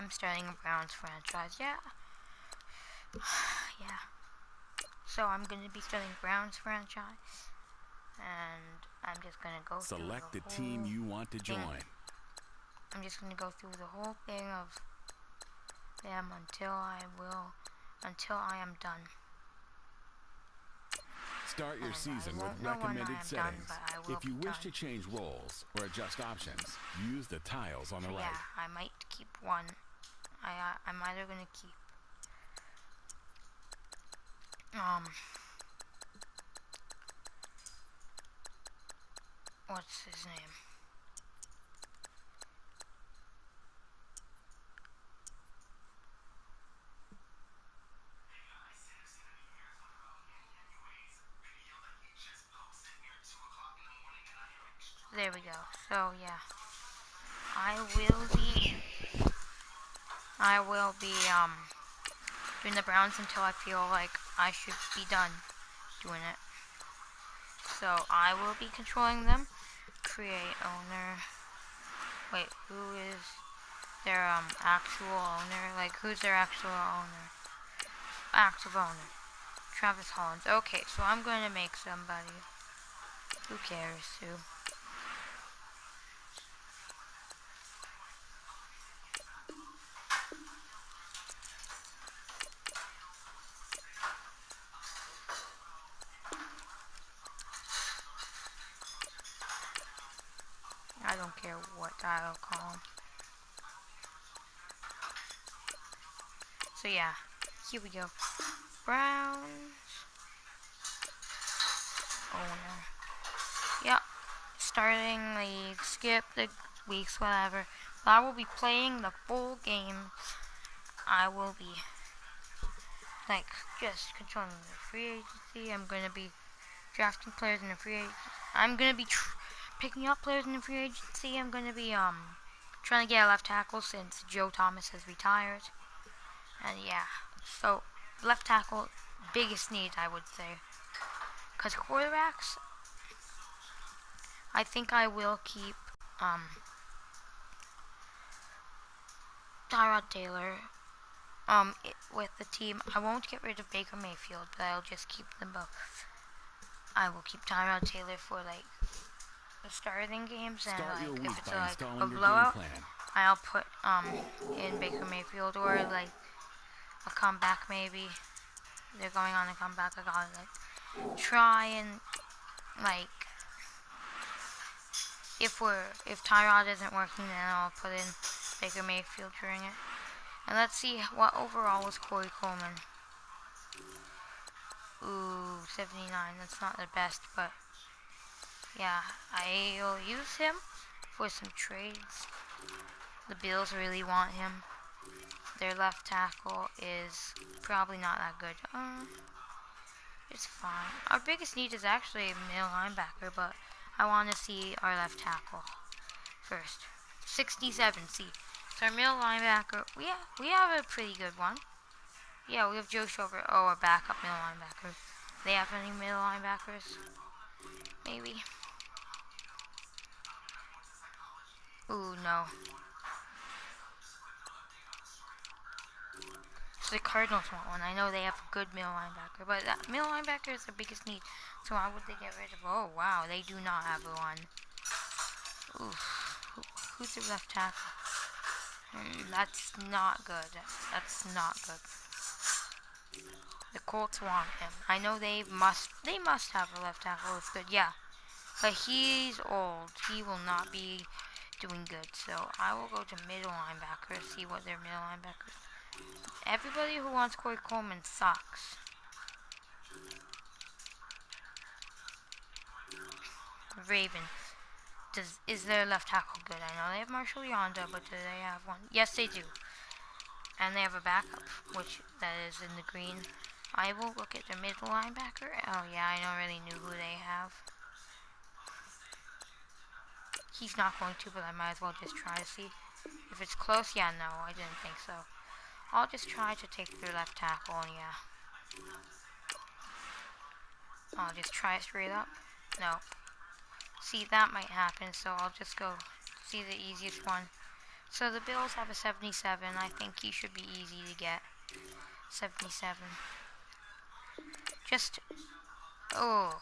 I'm starting a Browns franchise. Yeah. Yeah. So I'm going to be starting Browns franchise. And I'm just going to go through Select the whole team you want to thing. join. I'm just going to go through the whole thing of them until I am done. Start your And season I with won't know when I recommended am settings. done, but I will If you be wish done. to change roles or adjust options, use the tiles on the So right. yeah, I might keep one. I'm either gonna keep what's his name? There we go. So yeah, I will be doing the Browns until I feel like I should be done doing it. So I will be controlling them. Create owner. Wait, who is their actual owner? Like, who's their actual owner? Active owner. Travis Hollins. Okay, so I'm going to make somebody. Who cares who? I don't care what I'll call him. So yeah, here we go. Browns owner. Yep. Starting league. Skip the weeks, whatever. But I will be playing the full game. I will be like just controlling the free agency. I'm gonna be drafting players in the free agency. I'm gonna be picking up players in the free agency. I'm gonna be trying to get a left tackle since Joe Thomas has retired. And yeah, so left tackle, biggest need I would say. Cause quarterbacks, I think I will keep Tyrod Taylor with the team. I won't get rid of Baker Mayfield, but I'll just keep them both. I will keep Tyrod Taylor for like the starting games, and like if it's like a blowout, I'll put in Baker Mayfield, or like a comeback maybe. They're going on a comeback. I gotta like try and like if Tyrod isn't working, then I'll put in Baker Mayfield during it. And let's see what overall was Corey Coleman. Ooh, 79. That's not the best, but yeah, I'll use him for some trades. The Bills really want him. Their left tackle is probably not that good. It's fine. Our biggest need is actually a middle linebacker, but I want to see our left tackle first. 67, see. So our middle linebacker, we have a pretty good one. Yeah, we have Joe Schober. Oh, our backup middle linebacker. They have any middle linebackers? Maybe. Ooh, no. So the Cardinals want one. I know they have a good middle linebacker, but that middle linebacker is their biggest need. So why would they get rid of? Oh wow, they do not have one. Oof. Who's the left tackle? That's not good. That's not good. The Colts want him. I know they must have a left tackle who's good. Yeah, but he's old. He will not be doing good. So I will go to middle linebacker. See what their middle linebackers. Everybody who wants Corey Coleman sucks. Ravens. Is their left tackle good? I know they have Marshall Yonda, but do they have one? Yes, they do. And they have a backup, which that is in the green. I will look at their middle linebacker. Oh yeah, I don't really know who they have. He's not going to, but I might as well just try to see. If it's close, yeah, no, I didn't think so. I'll just try to take their left tackle, and yeah. I'll just try it straight up. No. See, that might happen, so I'll just go see the easiest one. So the Bills have a 77. I think he should be easy to get. 77. Just, oh.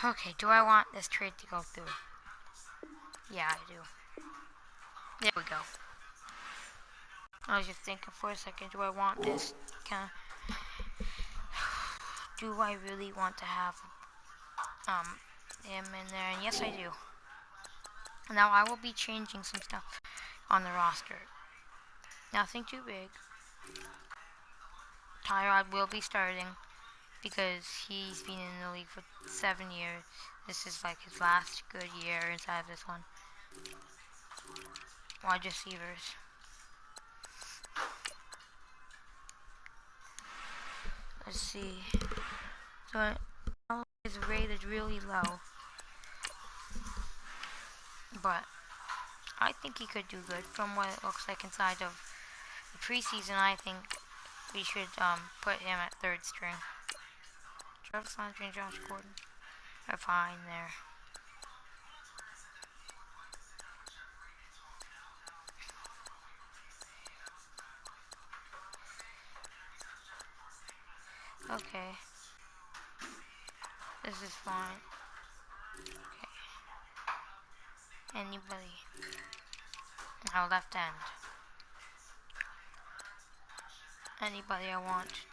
Okay, do I want this trade to go through? Yeah, I do. There we go. I was just thinking for a second, do I want this kind of... Do I really want to have him in there? And yes, I do. Now I will be changing some stuff on the roster. Nothing too big. Tyrod will be starting because he's been in the league for 7 years. This is like his last good year inside of this one. Wide receivers. Let's see. So is rated really low, but I think he could do good from what it looks like inside of the preseason. I think we should put him at third string. Jarvis Landry and Josh Gordon are fine there. Okay. This is fine. Okay. Anybody? Now left end. Anybody I want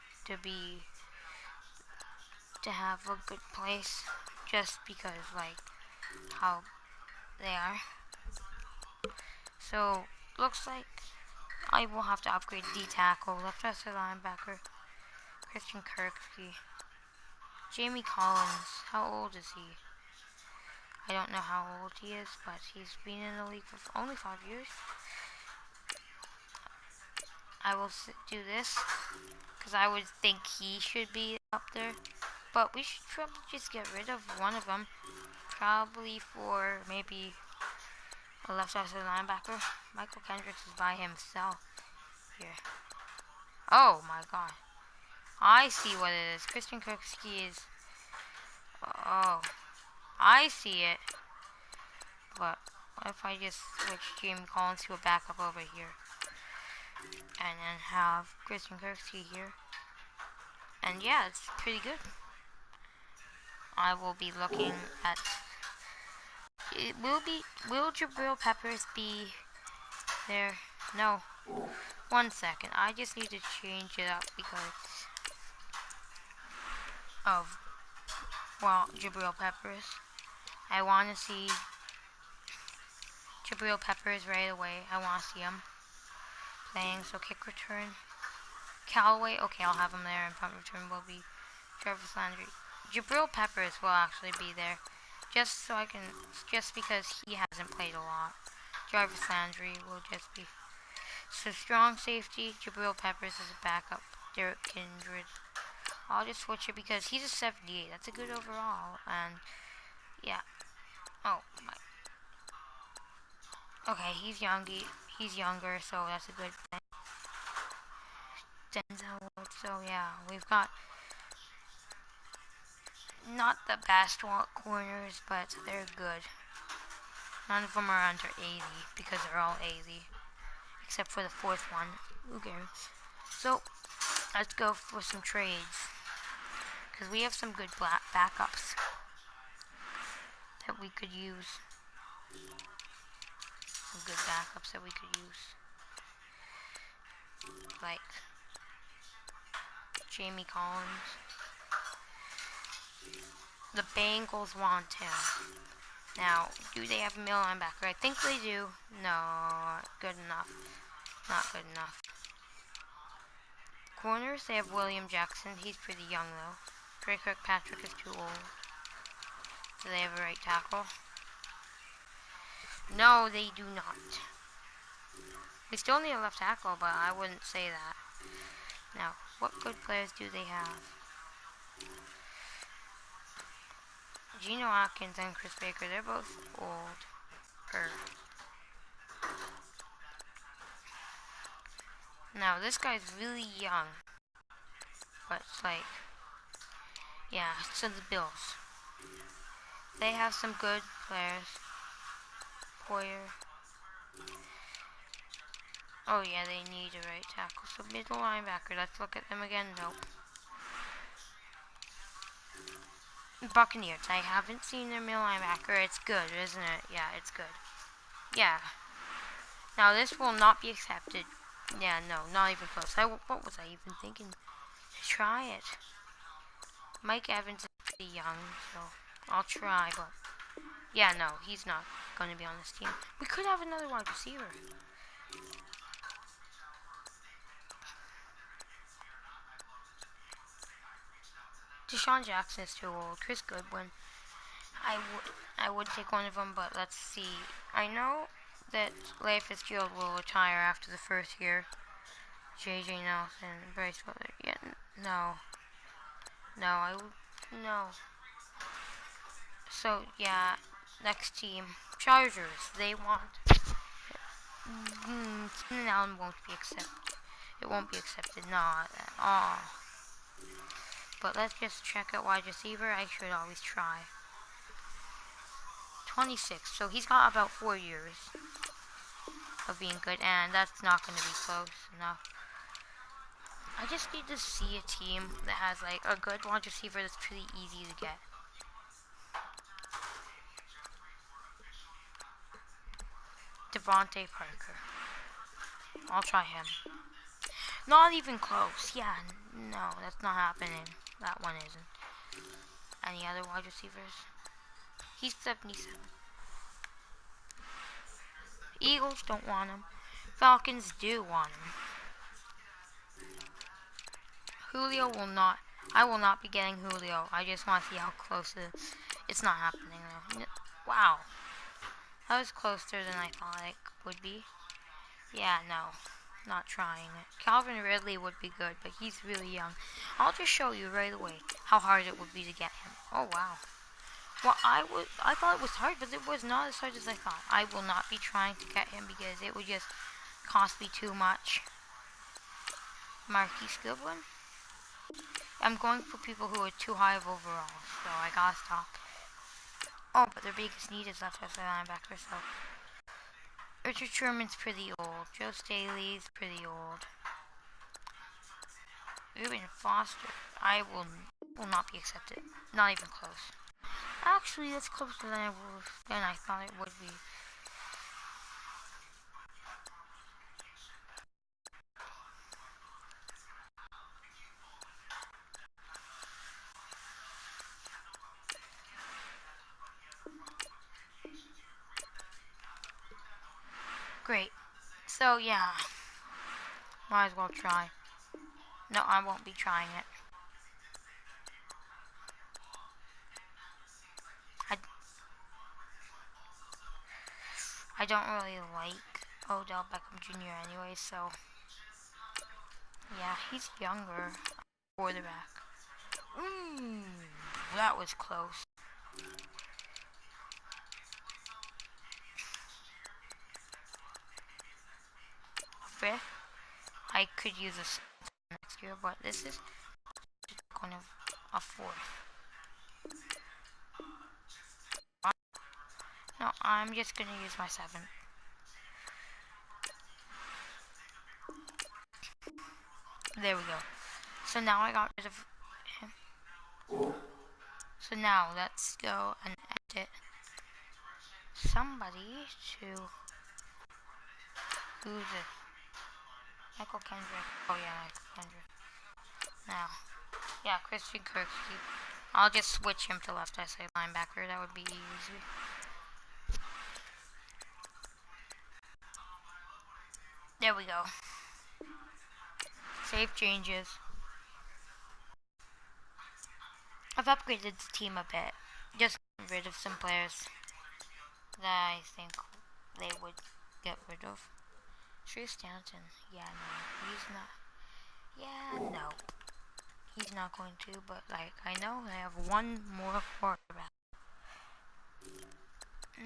to have a good place, just because like how they are. So looks like I will have to upgrade D tackle, left outside linebacker, Christian Kirksey, Jamie Collins. How old is he? I don't know how old he is, but he's been in the league for only 5 years. I will do this because I would think he should be up there, but we should probably just get rid of one of them, probably for maybe a left outside linebacker. Michael Kendricks is by himself here. Oh my god. I see what it is. Christian Kirksey is... Oh. I see it. But what if I just switch Jamie Collins to a backup over here? And then have Christian Kirksey here. And yeah, it's pretty good. I will be looking at... Will Jabril Peppers be there? No. 1 second. I just need to change it up because of, well, Jabril Peppers. I want to see Jabril Peppers right away. I want to see him playing. So kick return. Callaway. Okay, I'll have him there. And punt return will be Jarvis Landry. Jabril Peppers will actually be there. Just because he hasn't played a lot. Jarvis Landry will just be. So strong safety, Jabril Peppers is a backup. Derek Kindred. I'll just switch it because he's a 78. That's a good overall. And yeah. Oh my. Okay, he's younger, so that's a good thing. Denzel Ward. So yeah, we've got not the best corners, but they're good. None of them are under 80 because they're all 80. Except for the fourth one. Who cares? So, let's go for some trades. Because we have some good backups that we could use. Some good backups that we could use. Like Jamie Collins. The Bengals want him. Now, do they have a middle linebacker? I think they do. No, good enough. Not good enough. Corners, they have William Jackson. He's pretty young, though. Trey Kirkpatrick is too old. Do they have a right tackle? No, they do not. We still need a left tackle, but I wouldn't say that. Now, what good players do they have? Geno Atkins and Chris Baker, they're both old. Now, this guy's really young. But it's like, yeah, so the Bills. They have some good players. Poyer. Oh yeah, they need a right tackle. So middle linebacker, let's look at them again. Nope. Buccaneers, I haven't seen their middle linebacker. It's good, isn't it? Yeah, it's good. Yeah. Now this will not be accepted. Yeah, no, not even close. What was I even thinking? Try it. Mike Evans is pretty young, so I'll try, but yeah, no, he's not going to be on this team. We could have another wide receiver. Deshaun Jackson is too old. Chris Goodwin. I would take one of them, but let's see. I know that Larry Fitzgerald will retire after the first year. J.J. Nelson, Bryce Butler. Yeah, no. No. So, yeah, next team. Chargers. They want... Keenan Allen won't be accepted. It won't be accepted, not at all. But let's just check out wide receiver. I should always try. 26, so he's got about 4 years of being good, and that's not going to be close enough. I just need to see a team that has like a good wide receiver that's pretty easy to get. Devontae Parker. I'll try him. Not even close. Yeah, no, that's not happening. That one isn't. Any other wide receivers? He's 77. Eagles don't want him. Falcons do want him. Julio will not. I will not be getting Julio. I just want to see how close it is. It's not happening though. Wow. That was closer than I thought it would be. Yeah, no. Not trying it. Calvin Ridley would be good, but he's really young. I'll just show you right away how hard it would be to get him. Oh, wow. Well, I thought it was hard, but it was not as hard as I thought. I will not be trying to get him because it would just cost me too much. Marquise Goodwin. I'm going for people who are too high of overall, so I gotta stop. Oh, but their biggest need is left outside linebacker, so... Richard Sherman's pretty old. Joe Staley's pretty old. Reuben Foster, I will not be accepted. Not even close. Actually, that's closer than I thought it would be. Great. So, yeah. Might as well try. No, I won't be trying it. I don't really like Odell Beckham Jr. anyway, so... Yeah, he's younger. Quarterback. That was close. Fifth. I could use this next year, but this is kind of a fourth. No, I'm just gonna use my 7. There we go. So now I got rid of him. So now let's go and edit somebody to... Who's it? Michael Kendrick. Oh yeah, Michael Kendrick. Now. Yeah, Christian Kirksey. I'll just switch him to left outside linebacker. That would be easy. There we go. Save changes. I've upgraded the team a bit. Just got rid of some players that I think they would get rid of. True Stanton. Yeah, no. He's not. Yeah, no. He's not going to, but like, I know they have one more quarterback.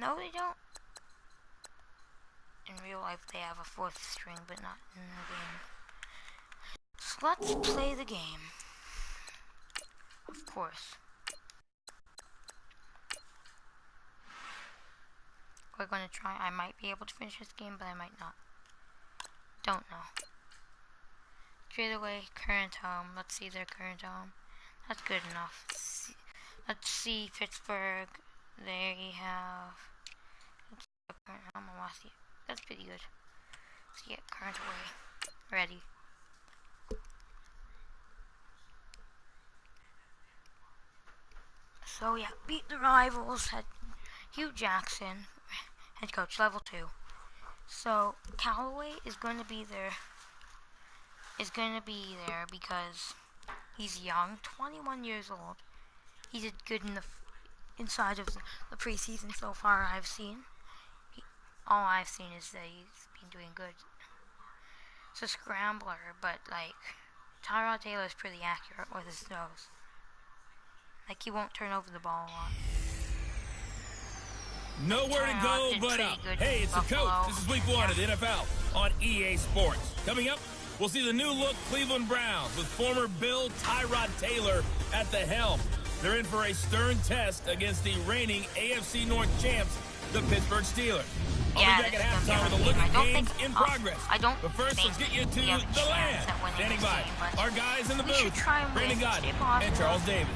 No, they don't. In real life, they have a fourth string, but not in the game. So let's play the game. Of course. We're gonna try. I might be able to finish this game, but I might not. Don't know. Straight away, current home. Let's see their current home. That's good enough. Let's see Pittsburgh. There you have. Let's see current home. I want to see it. That's pretty good. Let's get current away. Ready. So yeah, beat the rivals. Had Hugh Jackson, head coach, level 2. So Callaway is going to be there. Because he's young, 21 years old. He did good in the inside of the preseason so far. All I've seen is that he's been doing good. It's a scrambler, but like Tyrod Taylor is pretty accurate with his throws. Like he won't turn over the ball a lot. Nowhere to go but up. Hey, it's the coach. This is week 1 of the NFL on EA Sports. Coming up, we'll see the new look Cleveland Browns with former Bill Tyrod Taylor at the helm. They're in for a stern test against the reigning AFC North champs, the Pittsburgh Steelers. I'll be back at halftime with a look at games in progress. But first, let's get you to the land. Standing by, our guys in the booth, Brandon Gaudin and Charles Davis.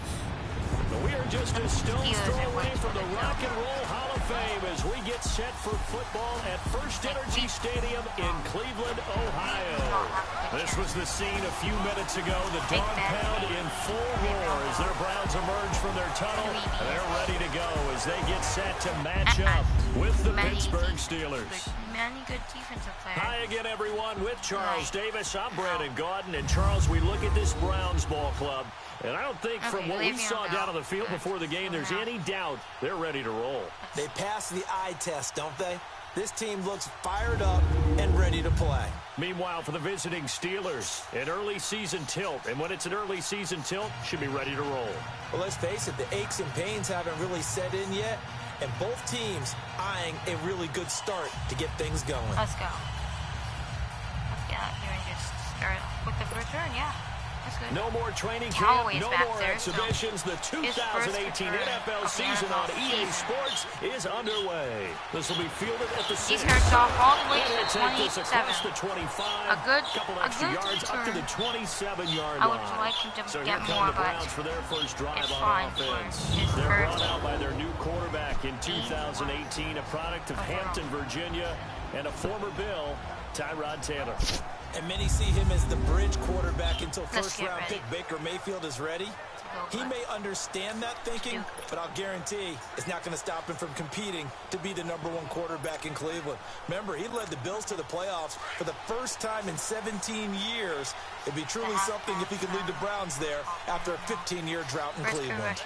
We are just a stone's throw away from the Rock and Roll Hall of Fame as we get set for football at First Energy Stadium in Cleveland, Ohio. This was the scene a few minutes ago. The dog pound in full roar as their Browns emerge from their tunnel. They're ready to go as they get set to match up with the Pittsburgh Steelers. Many good defensive players. Hi again, everyone, with Charles Davis. I'm Brandon Gaudin. And Charles, we look at this Browns ball club, and I don't think from what we saw down on the field before the game, there's any doubt they're ready to roll. They passed the eye test, don't they? This team looks fired up and ready to play. Meanwhile, for the visiting Steelers, an early season tilt. And when it's an early season tilt, should be ready to roll. Well, let's face it, the aches and pains haven't really set in yet. And both teams eyeing a really good start to get things going. Let's go. Let's get out here and just start with the return, yeah. That's good. No more training camp, no more there, exhibitions. So the 2018 NFL season on EA Sports is underway. This will be fielded at the 6. He's hurt off all the way to the 27. 27. The 25. A good yards return. up to the 27-yard line. I would like him to so get here more, come the but Browns for their first drive it's on fine offense. for They're his brought out by their new quarterback in 2018, a product of Hampton, Virginia, and a former Bill, Tyrod Taylor. And many see him as the bridge quarterback until first-round pick Baker Mayfield is ready. He may understand that thinking, but I'll guarantee it's not going to stop him from competing to be the #1 quarterback in Cleveland. Remember, he led the Bills to the playoffs for the first time in 17 years. It'd be truly something if he could lead the Browns there after a 15-year drought in Cleveland.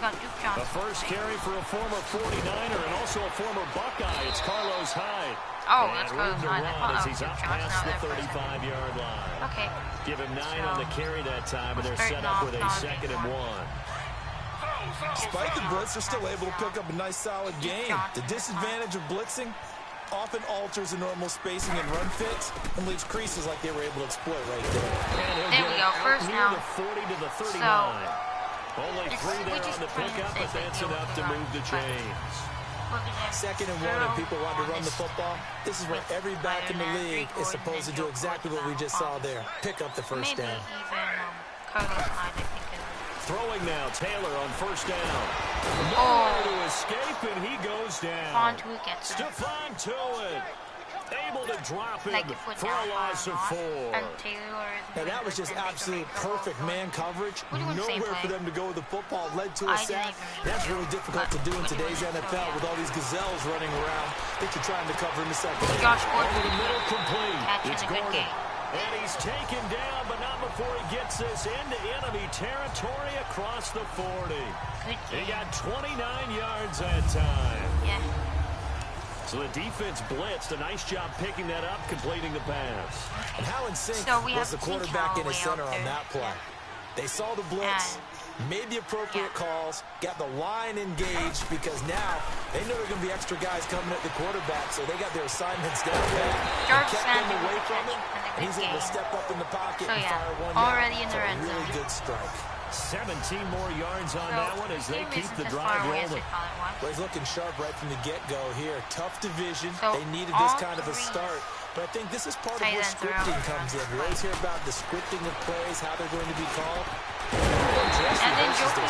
A first carry for a former 49er and also a former Buckeye. It's Carlos Hyde. Oh, that's Carlos Hyde. As he's up past the 35-yard line. Okay. Give him 9 on the carry that time, and they're set up with a 2nd and 1. Despite the blitz, they're still able to pick up a nice, solid game. The disadvantage of blitzing often alters the normal spacing and run fits and leaves creases like they were able to exploit right there. There we go. First down. The 40 to the 39. Only 3 there on the pickup, but that's enough to move the chains. 2nd and 1, and people want to run the football. This is where every back in the league is supposed to do exactly what we just saw there. Pick up the first down. Throwing now, Taylor on first down. Nowhere to escape, and he goes down. Stephon Tuitt able to drop him for a loss of 4. And that was just absolute perfect man coverage. Nowhere for them to go with the football. Led to a sack. That's really difficult to do in today's NFL with all these gazelles running around that you're trying to cover in the second. Over the middle, complete. It's Gordon. And he's taken down, but not before he gets this into enemy territory across the 40. He got 29 yards that time. Yeah. So the defense blitzed. A nice job picking that up, completing the pass. And how in sync was the quarterback in his center on that play? They saw the blitz, made the appropriate calls, got the line engaged, because now they know there are going to be extra guys coming at the quarterback, so they got their assignments down pat. Kept them away from him, and he's able to step up in the pocket and fire one already down. In the red zone. Really good strike. 17 more yards on that one as they keep the drive rolling. Well, he's looking sharp right from the get-go here. Tough division. They needed this kind of a start. But I think this is part of where scripting comes in. We always hear about the scripting of plays, how they're going to be called. And then Joku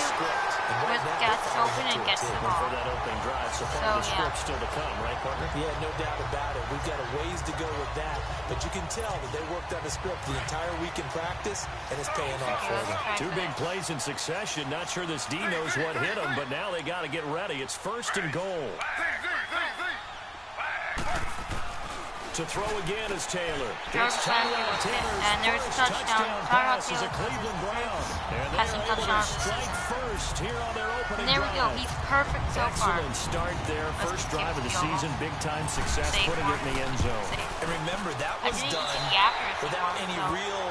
gets open and gets the ball. For that opening drive, so part of the script still to come, right, partner? Yeah, no doubt about it. We've got a ways to go with that. But you can tell that they worked on the script the entire week in practice, and it's paying off for them. 2 big plays in succession. Not sure this D knows what hit them, but now they got to get ready. It's 1st and goal. To throw again is Taylor. It's Tyrod Taylor's first touchdown pass as a Cleveland Brown. And they're able to strike first here on their opening drive. There we go. He's perfect so far. Excellent start there. First drive of the season. Big-time success, putting it in the end zone. And remember, that was done without any real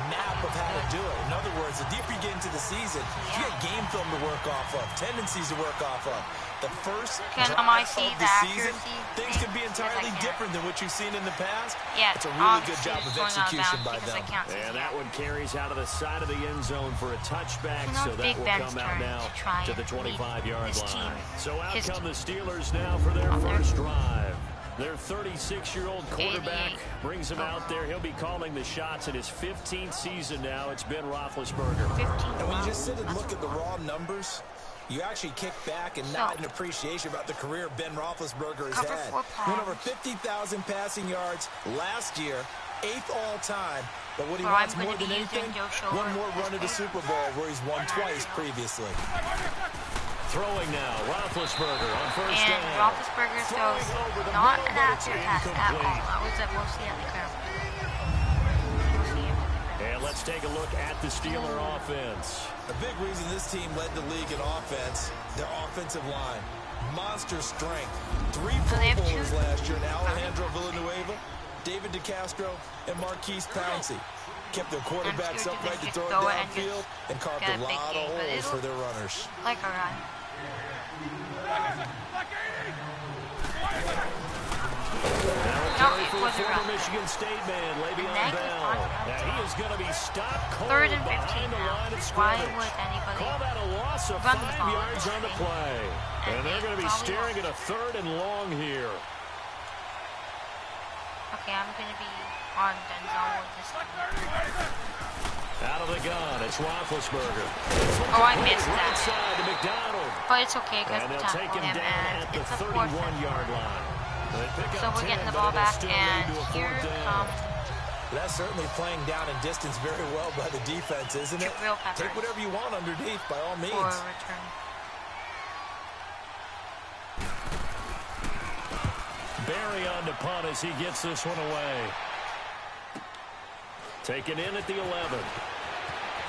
map of how to do it. In other words, the deeper you get into the season, you get game film to work off of, tendencies to work off of. The first drive of the season, things could be entirely different than what you've seen in the past. Yeah, it's a really good job of execution by them. And that one carries out of the side of the end zone for a touchback, so that will come out now to the 25-yard line. So out come the Steelers now for their first drive. Their 36-year-old quarterback brings him out there. He'll be calling the shots in his 15th season now. It's Ben Roethlisberger. And when you just sit and look at the raw numbers, you actually kick back and nod in appreciation about the career Ben Roethlisberger has had. He went over 50,000 passing yards last year, 8th all-time. But what he wants more than anything, one more run to the Super Bowl where he's won twice previously. Throwing now, Roethlisberger on first down. And Roethlisberger throws not an accurate pass at all. That was mostly at the ground. And let's take a look at the Steeler offense. A big reason this team led the league in offense, their offensive line. Monster strength. 3 Pro Bowlers last year in Alejandro Villanueva, David DeCastro, and Marquise Pouncey. Kept their quarterbacks upright to throw it downfield and carved a lot of holes for their runners. Like a run. Now it was former Michigan State man, Le'Veon Bell. He is going to be stopped cold 3rd and 15 behind the line of scrimmage. Why would anybody call that a loss of 5 yards on the play? And they're going to be staring at a 3rd and long here. Okay, I'm going to be on Denzel with this one. Out of the gun, it's Roethlisberger. Oh, I missed that. Right side to McDonald. But it's okay because they'll take him down at the 31-yard line. So we're getting the ball back, and here comes... That's certainly playing down in distance very well by the defense, isn't it? Take whatever you want underneath, by all means. For a return. Barry on to punt as he gets this one away. Taken in at the 11.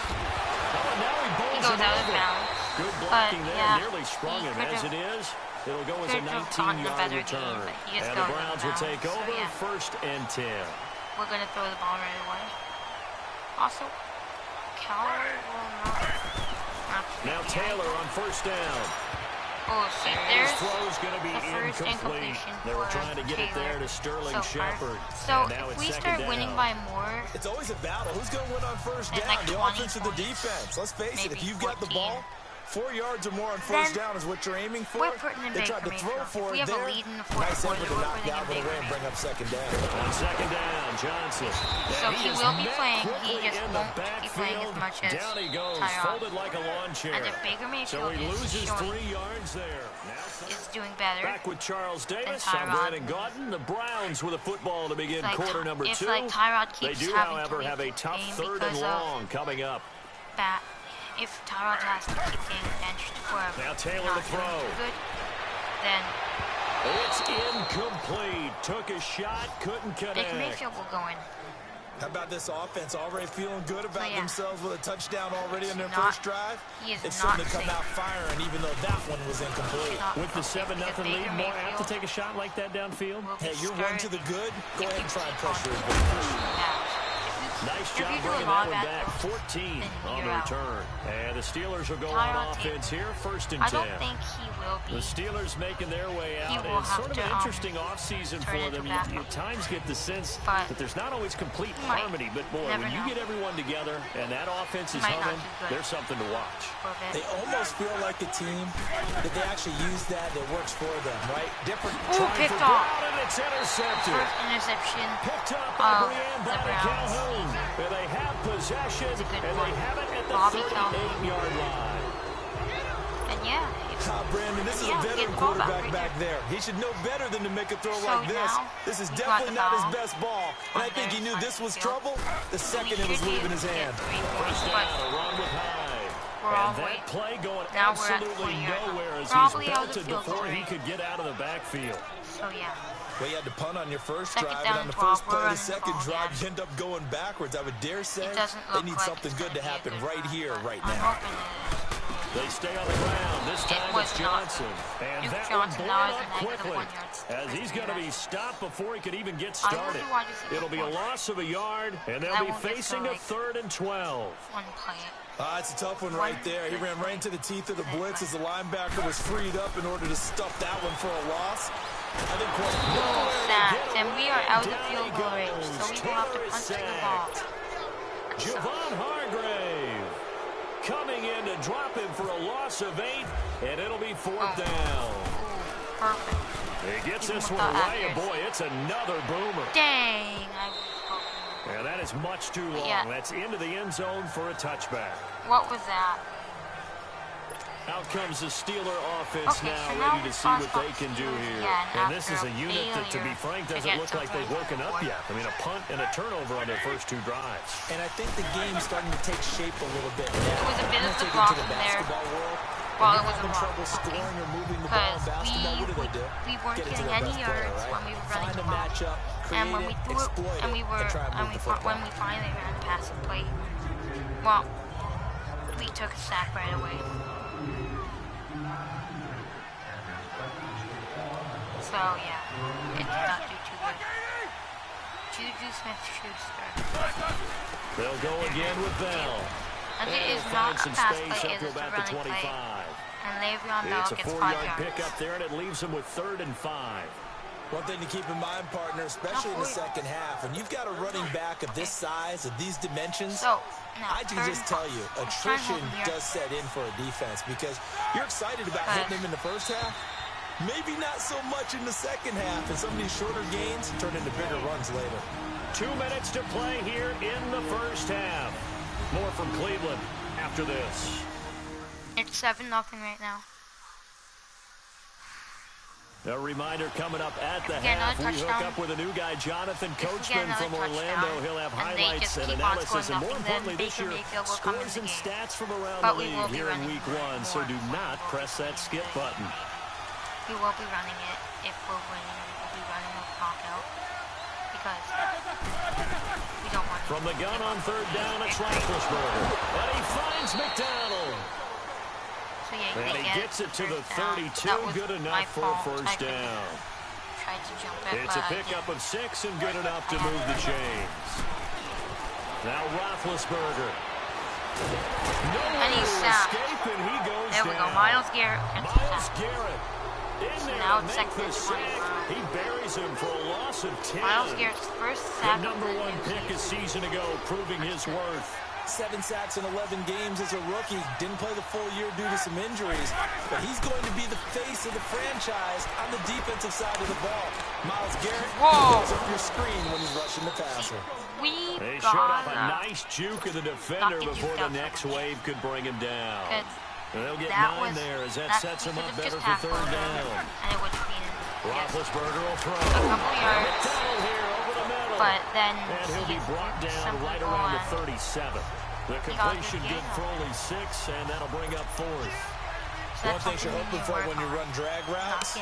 Oh, and now he goes out of bounds. Good blocking there, nearly sprung him. As it is, it'll go as a 19-yard return. And the Browns will take over 1st and 10. We're going to throw the ball right away. Also, Cowher will not... Now Taylor on first down. Oh, see, there's throw's going to be incomplete. They were trying to get it there to Sterling Shepard. So if we start winning by more... It's always a battle. Who's going to win on first down? Like the offense or the defense? Let's face it, if you've got the ball, 4 yards or more on first down is what you're aiming for. We're putting in they tried to throw for it there. If we have a lead in the fourth quarter, we're putting in big and bring up second down. On second down, Johnson. So he will be playing. He just won't be playing as much as Down he goes, folded like a lawn chair. And if Baker Mayfield so he loses 3 yards there. Is doing better. Back with Charles Davis. I'm Brandon Gaudin. The Browns with a football to begin quarter number 2. If Tyrod keeps they do, however, have a tough 3rd and long coming up. If Tyrod has to keep getting benched for now Taylor to throw. Good, then it's incomplete. Took a shot, couldn't connect. Baker Mayfield will go in. How about this offense already feeling good about themselves with a touchdown already in their first drive? It's certainly come out firing, even though that one was incomplete. With the 7-0 lead, more apt to take a shot like that downfield? Hey, you're one to the good. Go ahead and try and pressure it. Nice job bringing that one back. 14 on the return. And the Steelers will go on offense here, 1st and 10. I don't think he will be. The Steelers making their way out. It's sort of an interesting offseason for them. You at times get the sense that there's not always complete harmony, but boy, when you get everyone together and that offense is humming, there's something to watch. They almost feel like a team that they actually use that works for them, right? Different. Ooh, picked off. And it's intercepted. First interception picked up of the Browns. And they have possession, and they have it at the 38-yard line. And yeah. Brandon, this is a veteran quarterback back there. He should know better than to make a throw like this. This is definitely not his best ball. And I think he knew this was trouble the second it was leaving his hand. First down, a run with Hyde. And that play going absolutely nowhere as he's belted before he could get out of the backfield. So yeah. Well, you had to punt on your first drive, and on the first play of the second drive, you end up going backwards. I would dare say they need something good to happen right here, right now. They stay on the ground. This time it's Johnson. And that one blown up quickly as he's going to be stopped before he could even get started. It'll be a loss of a yard, and they'll be facing a 3rd and 12. It's a tough one right there. He ran right into the teeth of the blitz as the linebacker was freed up in order to stuff that one for a loss. I think snapped, and we are out of field goal range, so we will have to punt to the ball. Javon Hargrave coming in to drop him for a loss of 8, and it'll be 4th down. Perfect. He gets this one away, and boy, it's another boomer. Dang. And that is much too long. Yeah. That's into the end zone for a touchback. What was that? Out comes the Steeler offense ready to see what they can do here. And this is a unit that, to be frank, doesn't look like they've woken up yet. I mean, a punt and a turnover on their first 2 drives. And I think the game's starting to take shape a little bit now. It was a bit of the block in there. Well, it was a block. Because we weren't getting any yards when we were running the ball. And when we threw it, and when we finally ran past the play, well, we took a sack right away. So yeah, it did not do too good. Juju Smith-Schuster. They'll go again with Bell. And it is not a pass play, it is a running play. And Le'Veon Bell gets 5 yards. It's a 4-yard pick up there, and it leaves him with 3rd and 5. One thing to keep in mind, partner, especially in the second half, when you've got a running back of this size, of these dimensions, I can just tell you, attrition does set in for a defense because you're excited about hitting him in the first half. Maybe not so much in the second half, and some of these shorter gains turn into bigger runs later. 2 minutes to play here in the first half. More from Cleveland after this. It's 7-0 right now. A reminder coming up at the half. We hook up with a new guy, Jonathan Coachman from Orlando. He'll have highlights and analysis, and more importantly this year, scores and stats from around the league here in Week 1. So do not press that skip button. We will be running it if we're winning. We'll be running a clock out because we don't want. From the gun on 3rd down, it's Roethlisberger, and he finds McDonald. So yeah, and he gets it to the 32, good enough for a first down. Tried to jump it, it's a pickup of 6 and good enough to move the chains. Now Roethlisberger. And he's sacked. And he goes there we go, Myles Garrett. Myles Garrett. So now it's 2nd and 20. He buries him for a loss of 10. Myles Garrett's first sack. The #1 pick a season ago, proving his worth. 7 sacks in 11 games as a rookie. Didn't play the full year due to some injuries. But he's going to be the face of the franchise on the defensive side of the ball. Myles Garrett goes up your screen when he's rushing the passer. They showed off a nice juke of the defender before the next wave could bring him down. They'll get 9 there as that sets him up better for 3rd down. And it would have been Roethlisberger will throw. A couple yards. Here over the middle. But then and he'll be brought down right around the 37. The completion good for only 6, and that'll bring up 4th. One thing you're hoping for when you run drag routes,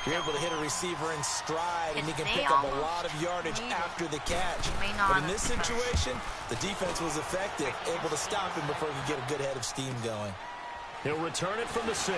you're able to hit a receiver in stride, and he can pick up a lot of yardage after the catch. But in this situation, the defense was effective, able to stop him before he could get a good head of steam going. He'll return it from the 6.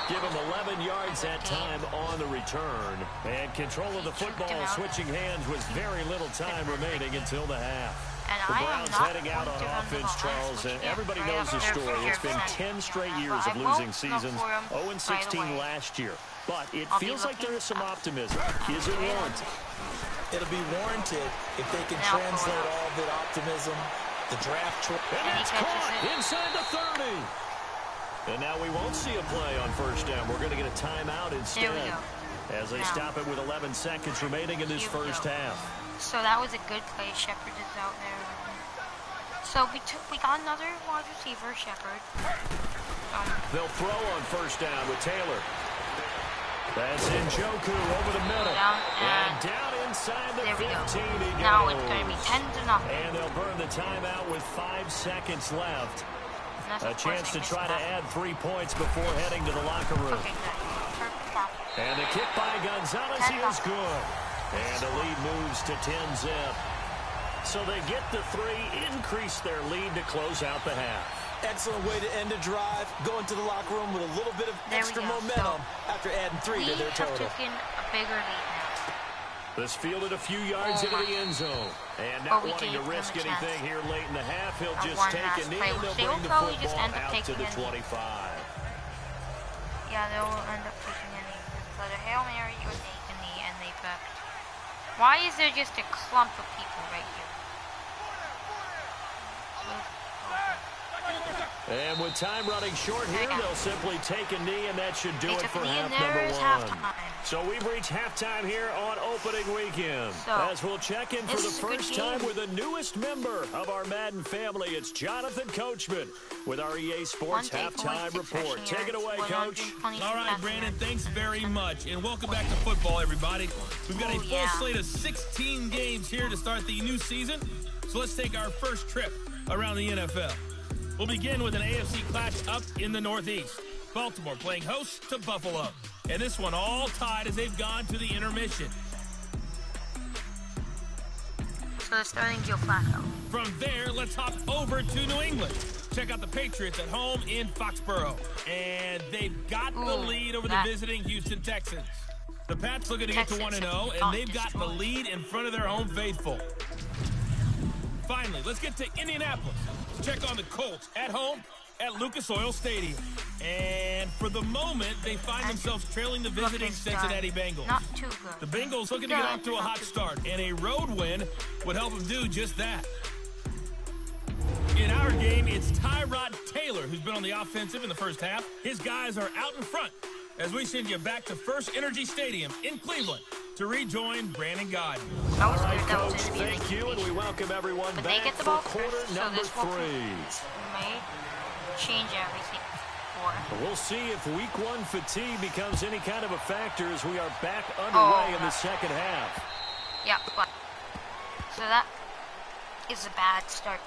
Give him 11 yards that time on the return. And control of the football switching hands with very little time remaining until the half. The Browns heading out on offense, Charles, and everybody knows the story. It's been 10 straight years of losing seasons, 0-16 last year. But it feels like there is some optimism. Is it warranted? It'll be warranted if they can translate all of that optimism, the draft choice. And it's caught inside the 30. And now we won't see a play on first down. We're going to get a timeout instead. As they stop it with 11 seconds remaining in this first half. So that was a good play. Shepard is out there. So we got another wide receiver, Shepard. They'll throw on first down with Taylor. That's Njoku over the middle. And down inside the 15 he goes. Now it's going to be 10-0. And they'll burn the timeout with 5 seconds left. A chance to try to add 3 points before heading to the locker room. And the kick by Gonzalez is good. And the lead moves to 10-zip. So they get the 3, increase their lead to close out the half. Excellent way to end a drive. Go into the locker room with a little bit of extra momentum after adding 3 to their total. We have taken a bigger lead now. This fielded a few yards into the end zone. And not wanting to risk anything here late in the half, he'll just take a knee and they'll bring the football out to the 25. Yeah, they'll end up taking a knee. But a Hail Mary or take a knee and they backed. Why is there just a clump of people right here? And with time running short here, they'll simply take a knee, and that should do it for half number 1. So we've reached halftime here on opening weekend. As we'll check in for the first time with the newest member of our Madden family. It's Jonathan Coachman with our EA Sports Halftime Report. Take it away, Coach. All right, Brandon, thanks very much. And welcome back to football, everybody. We've got a full slate of 16 games here to start the new season. So let's take our first trip around the NFL. We'll begin with an AFC clash up in the Northeast. Baltimore playing host to Buffalo. And this one all tied as they've gone to the intermission. So they're starting Joe Flacco. From there, let's hop over to New England. Check out the Patriots at home in Foxborough. And they've got the lead over the visiting Houston Texans. The Pats looking to get to 1-0, and they've gotten the lead in front of their home faithful. Finally, let's get to Indianapolis. Check on the Colts at home at Lucas Oil Stadium. And for the moment, they find themselves trailing the visiting Cincinnati Bengals. Not too good. The Bengals looking to get off to a hot start, and a road win would help them do just that. In our game, it's Tyrod Taylor who's been on the offensive in the first half. His guys are out in front as we send you back to First Energy Stadium in Cleveland to rejoin Brandon Godden. All right, Coach, thank you, and we welcome everyone back for quarter number 3. May change everything. We'll see if week 1 fatigue becomes any kind of a factor as we are back underway in the second half. Yeah, but so that is a bad start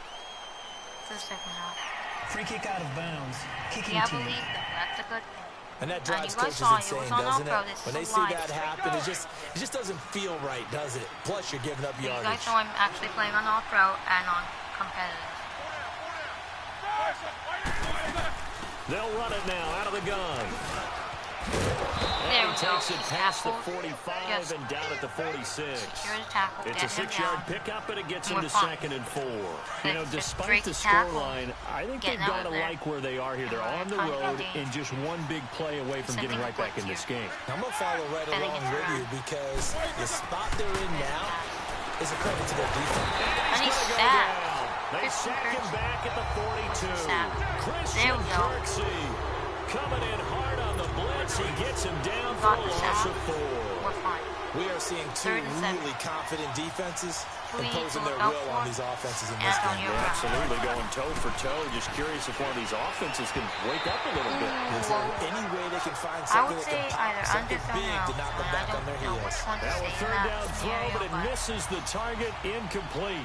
to the second half. Free kick out of bounds. Kicking I team. believe that's a good thing. And that drives coaches insane, doesn't it? When they see that happen, it just doesn't feel right, does it? Plus, you're giving up yardage. You guys know I'm actually playing on All-Pro and on competitive. They'll run it now out of the gun. There we takes go. it past the 45 and down at the 46. It's a 6-yard pickup, and it gets him to 2nd and 4. You know, despite the scoreline, I think they've got to like where they are here. They're on the road and just one big play away from getting right back in this game. I'm going to follow right along with you because the spot they're in now is a credit to their defense. And he's fat. They sack him back at the 42. Christian Kirksey coming in hard on the blitz. He gets him down for a loss of 4. We're fine. We are seeing 2 really confident defenses imposing their will on these offenses in this game. Yeah, absolutely going toe for toe. Just curious if one of these offenses can wake up a little bit. Is there any way they can find something that can pop something big to knock them back on their heels? That was 3rd down throw, but it misses the target, incomplete.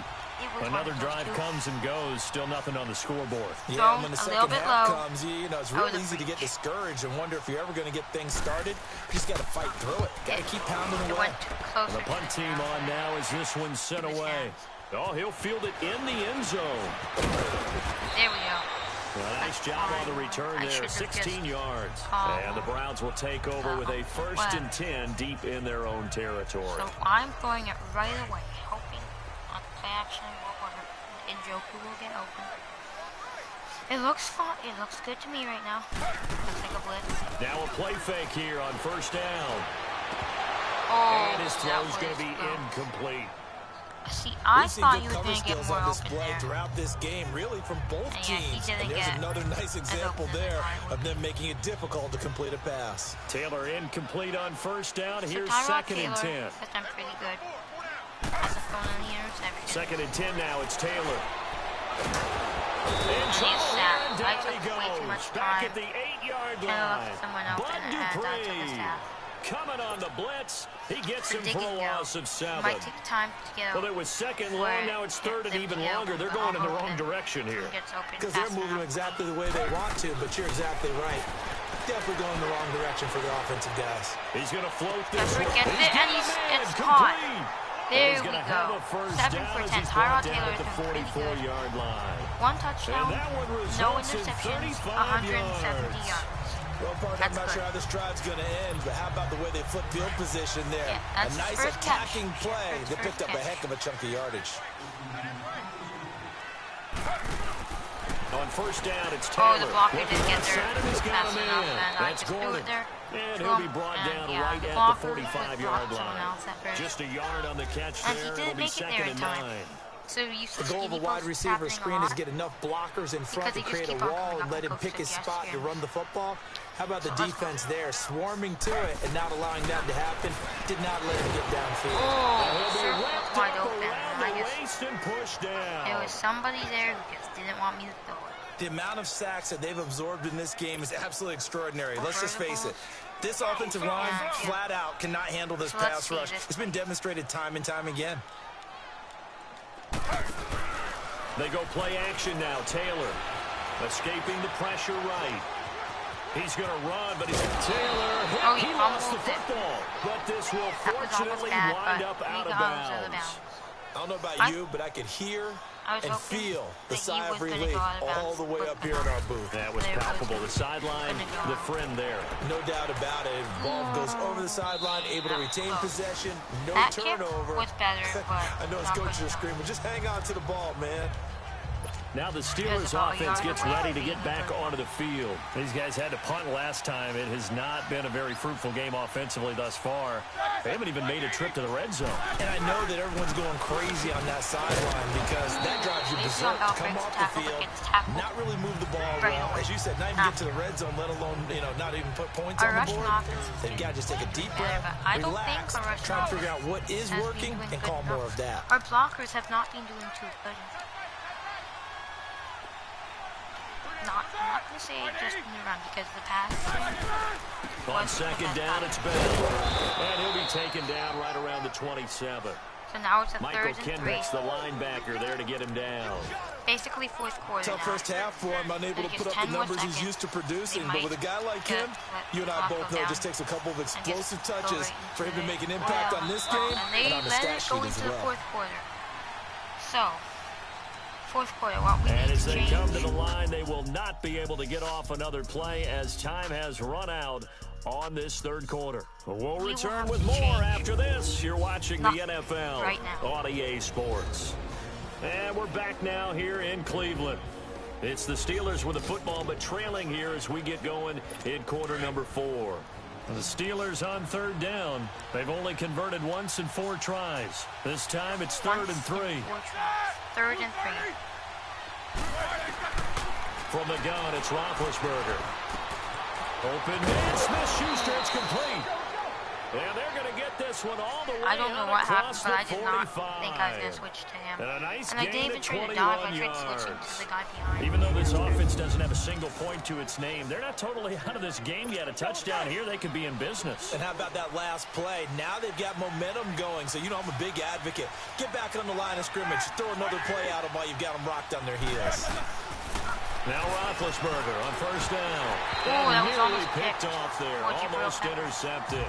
Another drive comes and goes, still nothing on the scoreboard. Yeah, and when the second half comes, you know, it's real easy to get discouraged and wonder if you're ever going to get things started. You just got to fight through it. Got to keep pounding away. And the punt team on now as this one's sent away. Oh, he'll field it in the end zone. There we go. Nice job on the return there, 16 yards. And the Browns will take over with a 1st and 10 deep in their own territory. So I'm throwing it right away, hoping on play action and Njoku will get open. It looks fun. It looks good to me right now. Looks like a blitz. Now a play fake here on 1st down. Oh, and his throw's going to be incomplete. See, I thought you were going to get more on open display there. Throughout this game, really from both teams. And there's another nice example there of them making it difficult to complete a pass. Taylor incomplete on 1st down. So Here's Tyrod 2nd and 10. That's done pretty good. Has a thrown in the interception. 2nd and 10 now. It's Taylor. And he's sacked. I took way too much Back time. at the 8-yard And I line. left someone open and I took a sack. Coming on the blitz. He gets him for a loss of 7. Might take time to get Well, it was 2nd long, now it's 3rd and even longer. They're going in the wrong direction here. Because they're moving exactly the way they want to, but you're exactly right. Definitely going in the wrong direction for the offensive guys. He's going to float this Everett one. gets it, and it's caught. There we go. 7 for 10. Tyrod Taylor at the 44-yard line. 1 touchdown, no interceptions, 170 yards. yards. Well, Park, I'm not sure how this drive's going to end, but how about the way they flip field position there? Yeah, a nice attacking play. They picked up a heck of a chunk of yardage. On 1st down, it's Taylor. Oh, the blocker didn't get there fast enough, and I just threw it there. And he'll be brought down right at the 45-yard line. Just a yard on the catch there. And he didn't make it there in time. So the goal of a wide receiver screen is get enough blockers in front to create a wall and let him pick his spot to run the football. How about the defense there, swarming to it and not allowing that to happen? Did not let him get downfield. Oh, wide open. There was somebody there who just didn't want me to throw it. The amount of sacks that they've absorbed in this game is absolutely extraordinary. Let's just face it. This offensive line, flat out, cannot handle this pass rush. It's been demonstrated time and time again. They go play action now. Taylor escaping the pressure right. He's going to run, but he's Taylor. He lost the football, but this will fortunately wind up out of bounds. I don't know about you, but I could hear and feel the sigh of relief all the way up here in our booth. That was palpable. The sideline, the friend there. No doubt about it. Ball goes over the sideline, able to retain possession, no turnover. Was better, but I know his coaches are screaming, just hang on to the ball, man. Now the Steelers offense gets ready to get back onto the field. These guys had to punt last time. It has not been a very fruitful game offensively thus far. They haven't even made a trip to the red zone. And I know that everyone's going crazy on that sideline because that drives you berserk to come off the field, not really move the ball well. As you said, not even get to the red zone, let alone, not even put points on the board. They've got to just take a deep breath, relax, try to figure out what is working, and call more of that. Our blockers have not been doing too good. I'm not going to say just in the run because the pass. On 2nd down, it's Bell. And he'll be taken down right around the 27. So now it's a Michael 3rd and 3. Kendrick's the linebacker there to get him down. Basically 4th quarter. Tough first half for him, unable to put up the numbers he's used to producing. But with a guy like him, you and I both know it just takes a couple of explosive touches for him to make an impact on this game and on the stat sheet as well. The 4th quarter. So, 4th quarter, what we and need as to they change. come to the line, they will not be able to get off another play as time has run out on this 3rd quarter. We'll return with more after this. You're watching the NFL on EA Sports. And we're back now here in Cleveland. It's the Steelers with the football, but trailing here as we get going in quarter number 4. The Steelers on 3rd down. They've only converted once in 4 tries. This time it's 3rd and 3. 3rd and 3. From the gun, it's Roethlisberger. Open man, Smith-Schuster, it's complete. And they're going to get this one all the way I don't know what happened, but I did 45. not think I was going to switch to him. And a nice and I didn't even try to dive. I tried switching to the guy behind. Even though this offense doesn't have a single point to its name, they're not totally out of this game yet. A touchdown here, they could be in business. And how about that last play? Now they've got momentum going, so I'm a big advocate. Get back on the line of scrimmage. Throw another play at them while you've got them rocked on their heels. Now Roethlisberger on 1st down. Oh, that was almost picked off there. Almost intercepted.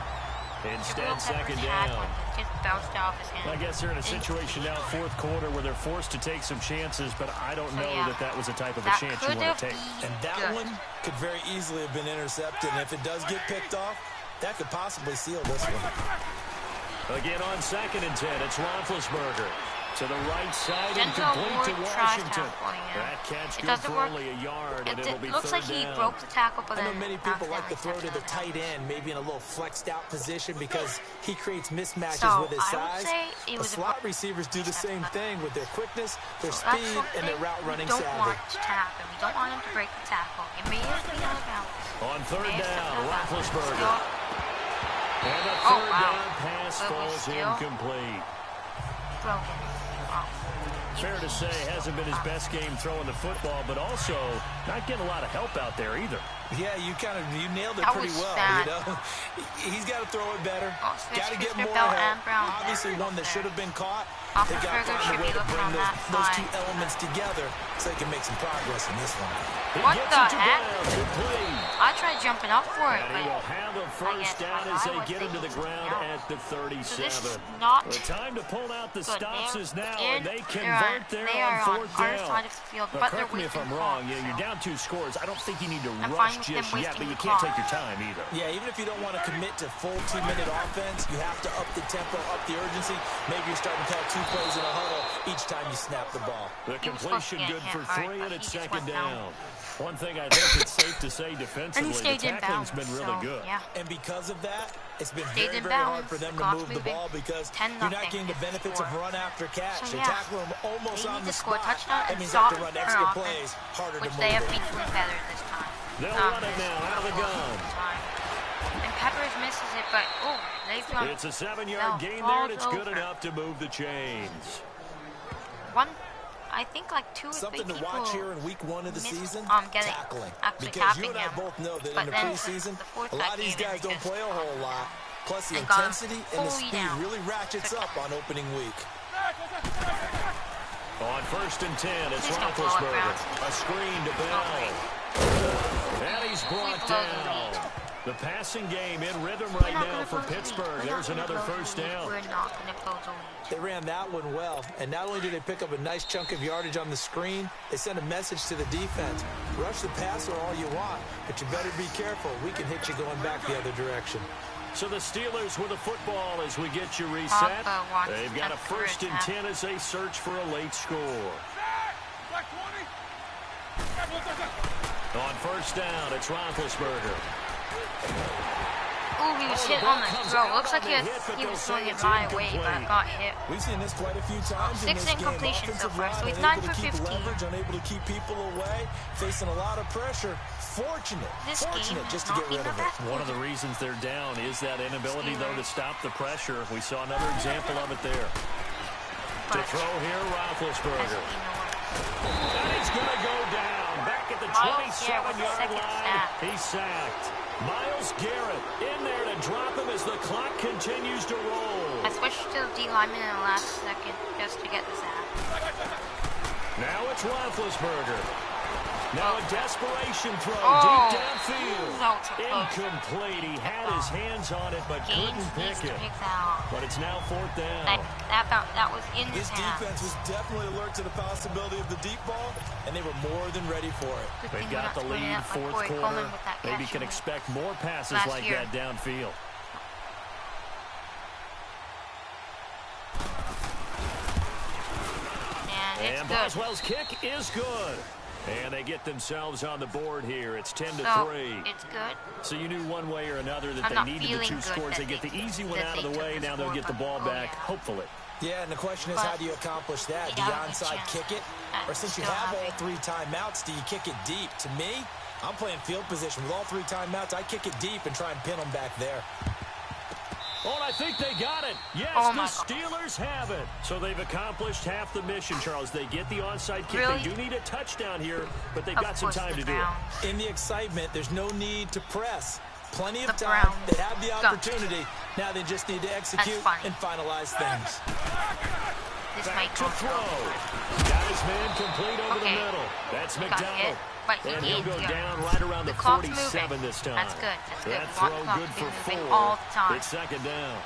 Instead, second down. Just bounced off his hand. I guess they're in a situation now, fourth quarter, where they're forced to take some chances, but I don't know that was the type of a chance you want to take. And that one could very easily have been intercepted, and if it does get picked off, that could possibly seal this one. Again on 2nd and 10, it's Roethlisberger. To the right side and Denzel complete to Ward Washington. tackling, That catch it good doesn't for work. only a yard, and it'll be looks like he down. broke the tackle, but I then know many people like to throw to the tight end, maybe in a little flexed out position because he creates mismatches with his size. It was slot receivers do the same thing with their quickness, their so speed, and their route running savvy. We don't want to happen. We don't want him to break the tackle. It may have been out of bounds. On 3rd down, Roethlisberger. And the 3rd down pass falls incomplete. Broken. Fair to say, hasn't been his best game throwing the football, but also not getting a lot of help out there either. Yeah, you nailed it That pretty was well. sad. You know, he's got to throw it better. Got to get more Bell help. and Brown Obviously, one that should have been caught. They got to Roethlisberger find should a way be to looking bring on that those side. two elements together so they can make some progress in this one. What the heck? Complete. I tried jumping up for it, And but he will have a first down as they get him to the ground at the 37. So this is not The time to pull out the good. stops is now, and they They convert there on 4th our down. side of the field, But but they're correct me if I'm wasting wrong. clocks. You're down 2 scores. I don't think you need to I'm rush fine with them just yet, but wasting you the can't clock. take your time either. Yeah, even if you don't want to commit to full 2-minute offense, you have to up the tempo, up the urgency. Maybe you're starting to call 2 plays in a huddle each time you snap the ball. The He was supposed to completion get good hit for hard, 3, but and he it's just 2nd went down. down. One thing I think it's safe to say defensively, the stayed in tackling's bounds, been really so, good. yeah. And because of that, it's been Stayed very, in very hard bounds. for them to Clock's move the moving. ball because 10-0 you're not getting the benefits of score. run after catch. So, They yeah. tackle them almost They on need the to score a spot. touchdown That and means they have to stop run their extra offense, plays, harder which to they move have it. been doing better this time. They'll run it now out of the gun. And Peppers misses it, but they've got It's a 7-yard gain there, and it's good enough to move the chains. I think like 2 or 3 Something to people watch here in week 1 of the season, tackling. Because you and I both know that in the preseason, a lot of these guys don't play a whole lot. Plus the intensity and the speed really ratchets up on opening week. On 1st and 10, it's Roethlisberger. A screen to Bell. And he's brought down. The passing game in rhythm right now for Pittsburgh. There's another first down. We're not going to close the lead. They ran that one well, and not only did they pick up a nice chunk of yardage on the screen, they sent a message to the defense. Rush the passer all you want, but you better be careful. We can hit you going back the other direction. So the Steelers with the football as we get you reset. They've got a 1st and 10 as they search for a late score. On 1st down, it's Roethlisberger. Ooh, he was hit on the throw. Looks like he was swinging my way, but got hit. We've seen this quite a few times. 6 incompletions so far, so he's 9 for 15. Unable to keep people away, facing a lot of pressure. Fortunate just to get rid of it. One of the reasons they're down is that inability, though, to stop the pressure. We saw another example of it there. To throw here, Roethlisberger. And he's going to go down. Back at the 27-yard line. He's sacked. Myles Garrett in there to drop him as the clock continues to roll. I switched to the D lineman in the last second just to get the sack. Now it's Roethlisberger. Now a desperation throw deep downfield. Incomplete. He had his hands on it, but couldn't pick it. But it's now 4th down. That was in his This hands. defense was definitely alert to the possibility of the deep ball, and they were more than ready for it. They've got the lead, 4th quarter. Maybe can expect more passes like that downfield. And Boswell's kick is good. And they get themselves on the board here. It's 10-3. It's good. So you knew one way or another that they needed the 2 scores. They get the easy one out of the way. Now they'll get the ball back, hopefully. Yeah, and the question is, how do you accomplish that? Do you onside kick it? Or since you have all 3 timeouts, do you kick it deep? To me, I'm playing field position. With all 3 timeouts, I kick it deep and try and pin them back there. Oh, I think they got it. Yes, the Steelers have it. So they've accomplished half the mission, Charles. They get the onside kick. Really? They do need a touchdown here, but they've got some time to do it. In the excitement, there's no need to press. Plenty of time. They have the opportunity. Now they just need to execute and finalize things. Back to throw. Got his man complete over the middle. That's McDonald. But he And he'll gained go yards. down right around the clock's 47 moving. this time. That's good. That's good. That We want throw the clock good to be for moving 4. all the time. It's second down.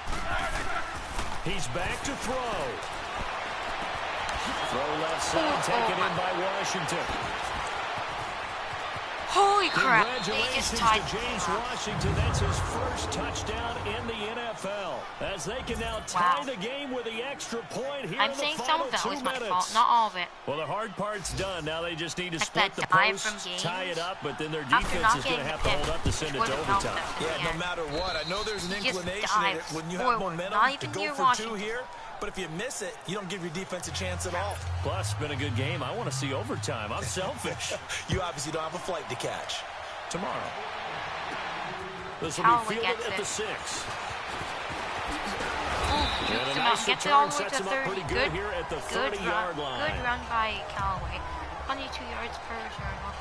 He's back to throw. Throw left side, taken in by Washington. Holy crap. They just Congratulations tied to the game James up. Washington. That's his first touchdown in the NFL. As they can now tie Wow. the game with the extra point here I'm in the saying some final of that 2 was my minutes. fault, not all of it. Well, the hard part's done. Now they just need to Like split that the dive post, from James. tie it up, but then their After defense not is going to getting have the to hold pick, up to send it would to have helped overtime. us in the Yeah, no end. matter what. I know there's an He just inclination in it dived when you have forward, momentum not to even go near for Washington. 2 here. But if you miss it, you don't give your defense a chance at all. Plus, it's been a good game. I want to see overtime. I'm selfish. You obviously don't have a flight to catch. Tomorrow. This will Callaway be fielded gets at it. the 6. Ooh, And shoots a him out, nice gets it return all the way sets to him up 30. pretty good here at the 30-yard line. Good run by Callaway. 22 yards per return, okay.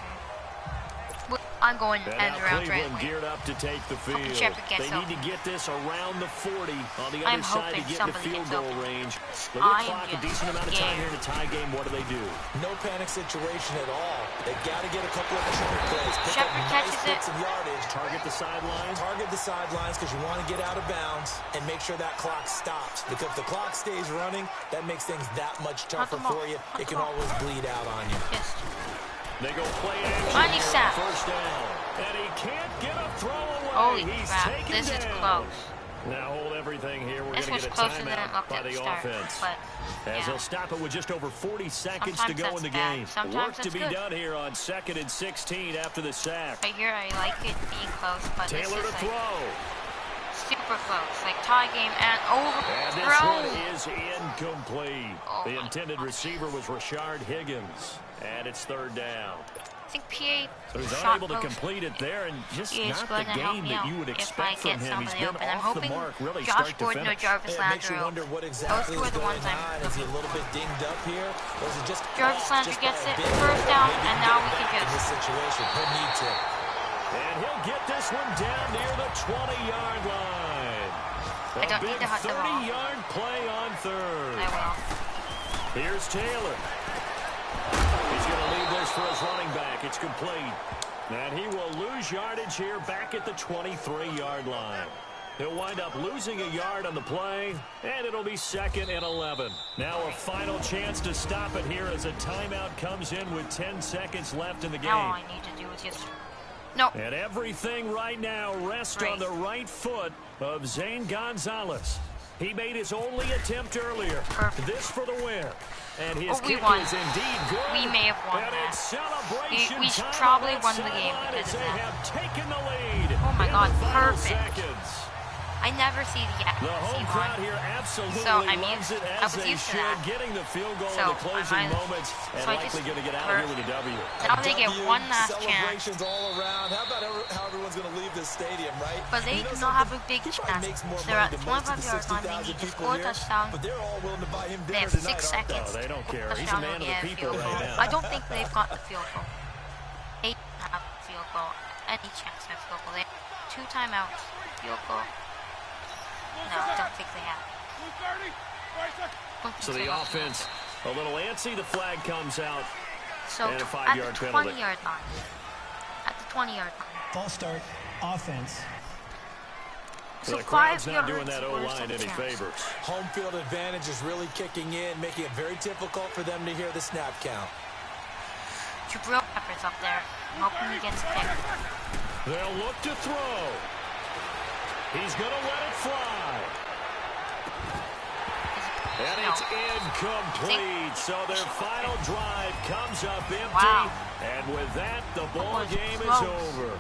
I'm going And end now around right Cleveland away. geared up to take the field. Hoping Shepard gets They need open. to get this around the 40 on the I'm other side to hoping get into somebody field gets goal open. range. Look at the I am clock, a just decent amount of time scared. here in a tie game. What do? No panic situation at all. They got to get a couple of trick plays. Pick Shepard up nice catches it. bits of yardage. Target the sidelines. Target the sidelines because you want to get out of bounds and make sure that clock stops. Because if the clock stays running, that makes things that much tougher them off. for you. Hunt It can them off. always bleed out on you. Just They go play action Money here on snap. first down. And he can't get a throw away. holy He's crap, taken this is down. close. Now hold everything here. We're This going was to get a closer than it timeout looked by at the the start, offense. but As yeah. they'll stop it with just over 40 seconds to Sometimes go in that's the bad. game. Sometimes Work to that's be good. done here on 2nd and 16 after the sack. Right here, I like it being close, but Taylor this to is throw. like super close, like tie game and And this one overthrown. is incomplete. Oh The my intended God. receiver was Rashard Higgins. And it's 3rd down. I think PA So he's shot unable to post complete it there, and just is not going the to help game me that out you would if I expect from get him. He's somebody been open. I'm off the hoping mark, really Josh start to Gordon or finish. Jarvis It Landry. makes you wonder what Those exactly two are is the going ones I'm on. Is he a little bit dinged up here? Or is it just Jarvis off Landry just by gets a it, bit? first down, Maybe and he now get we can back in just- this situation. He'll need to. And he'll get this one down near the 20-yard line. I don't need to hut the ball. 30-yard play on 3rd. I will. Here's Taylor. He's going to leave this for his running back. It's complete. And he will lose yardage here back at the 23-yard line. He'll wind up losing a yard on the play, and it'll be 2nd and 11. Now a final chance to stop it here as a timeout comes in with 10 seconds left in the game. Now all I need to do is just... No. And everything right now rests on the right foot of Zane Gonzalez. He made his only attempt earlier. Perfect. This for the win. And his We kick won. is indeed good. We may have won and that. it's celebration We time probably on won that the game sideline because as of they that. have taken the lead. Oh my in God, the final perfect. seconds. I never see the The home see crowd one. here absolutely So, I'm loves used- it I as was they used to should, that. getting the field goal So, in the closing moments and so I likely just- going to get out of here with a W. Now they get W, one last chance. celebrations all around. How about how everyone's going to leave this stadium, right? But they You know do not have a something? big He probably chance. makes more They're money at than most of 25 the yard line. They 60,000 need to people score a here, touchdown. But they're all willing to buy him They dinner have tonight, 6 aren't they? seconds. Oh, they don't care. He's a Touchdown man of will the get a people field right goal. now. I don't think they've got the field goal. They don't have a field goal. Any chance at field goal. They have 2 timeouts. Field goal. No, I don't think they have. Don't think So the they have. offense a little antsy. The flag comes out. So and a at 5-yard the penalty. 20-yard line. At the 20-yard line. False start. Offense. So So the crowd's 5 not doing yards that worse O-line than any chance. favors. Home field advantage is really kicking in, making it very difficult for them to hear the snap count. Jabril Peppers up there. I'm hoping he gets picked. They'll look to throw. He's going to let it fly. And it's incomplete. So their final drive comes up empty. Wow. And with that, the ball was game is close. over.